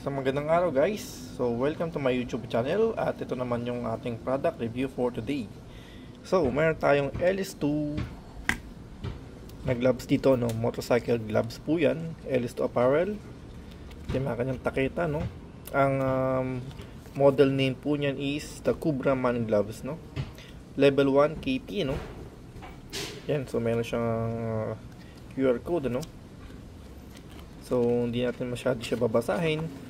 Sa magandang araw guys. So welcome to my YouTube channel at ito naman yung ating product review for today. So mayroon tayong LS2 na gloves dito, no? Motorcycle gloves po yan. LS2 apparel. Ito yung mga kanyang taketa, no? Ang model name po niyan is the Cobra Man gloves, no? Level 1 KP, no? Yan, so meron siyang QR code, no? So, hindi natin masyado siya babasahin.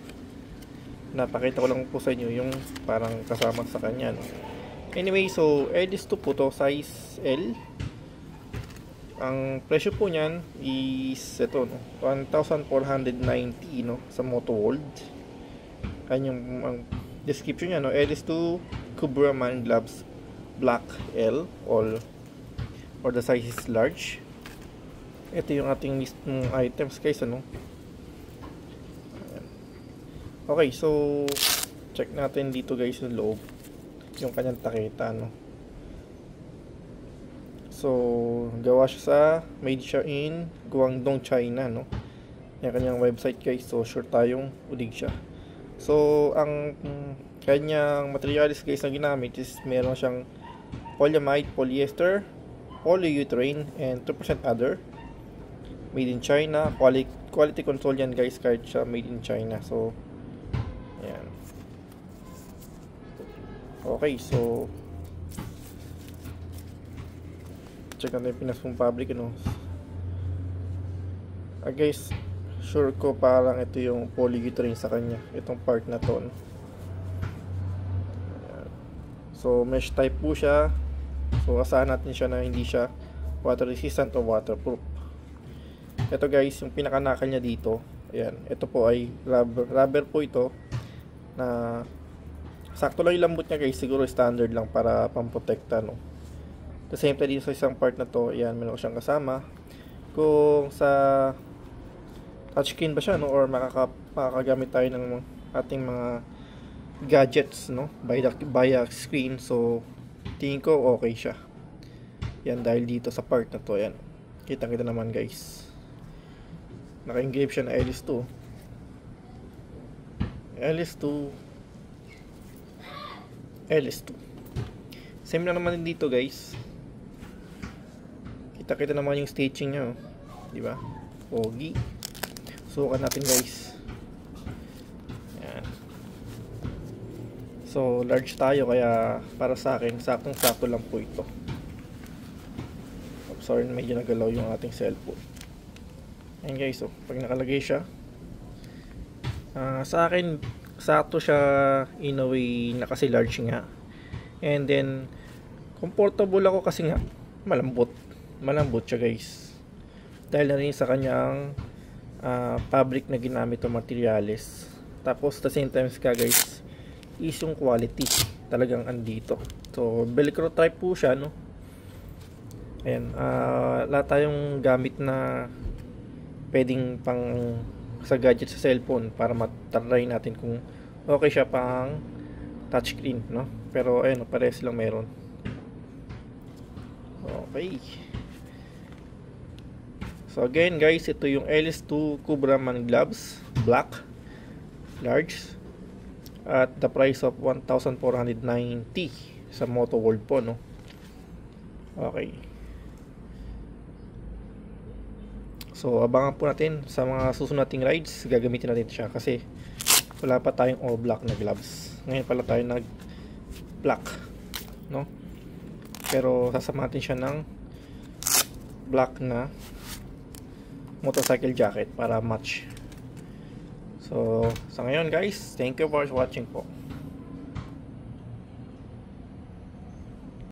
Napakita ko lang po sa inyo yung parang kasama sa kanya, no? Anyway, so, LS2 po to, size L. Ang presyo po niyan is, ito, no? 1,490, no? Sa Moto World. Ayan yung description niya, no? LS2 Cobra Man Gloves Black L, or the size is large. Ito yung ating list ng items guys, ano? Okay, so check natin dito guys yung loob, yung kanyang taketa, no? So gawa siya sa, made siya in Guangdong, China, no? Yung kanyang website guys, so sure tayong udig siya. So ang kanyang materials guys na ginamit is meron siyang polyamide, polyester, polyurethane, and 2% other. Made in China. Quality control yan guys, kahit siya made in China. So ayan. Okay, so check natin yung Pinas Public, ano? Guys, sure ko parang ito yung polyurethane sa kanya, itong part na to, no? Ayan. So mesh type po siya. So asahan natin siya na hindi siya water resistant o waterproof. Ito guys, yung pinakanakal niya dito, ayan, ito po ay rubber po ito, na sakto lang yung lambot niya guys, siguro standard lang para pamprotekta, no? The same time dito sa isang part na to, ayan, meron ko siyang kasama. Kung sa touchscreen ba siya, no, or makakagamit tayo ng ating mga gadgets, no, by a screen, so tingin ko okay siya. Yan, dahil dito sa part na to, ayan, kitang kita naman guys, naka-engrave siya na LS2. Same na naman din dito guys. Kita naman yung stitching niya, oh. Di ba? Pogi. Sukan natin guys. Yan. So large tayo, kaya para sa akin saktong-sakto lang po ito. Sorry, medyo nagalaw yung ating cellphone. Ayan guys, oh, pag nakalagay siya, sa akin sakto siya in a way na kasi large nga. And then comfortable ako kasi nga malambot siya guys, dahil na rin sa kanyang fabric na ginamit o materials. Tapos the same time ka guys is yung quality talagang andito. So velcro type po siya, no? Ayan, lahat tayong gamit na pwedeng pang sa gadget sa cellphone para matry natin kung okay siya pang touchscreen, no? Pero ayun, pares lang meron. Okay. So again guys, ito yung LS2 Cobra Man Gloves Black Large at the price of 1,490 sa Moto World po, no? Okay. So abangan po natin sa mga susunod nating rides, gagamitin natin siya kasi wala pa tayong all black na gloves. Ngayon pala tayo nag black, no? Pero sasama natin siya ng black na motorcycle jacket para match. So sa ngayon guys, thank you for watching po.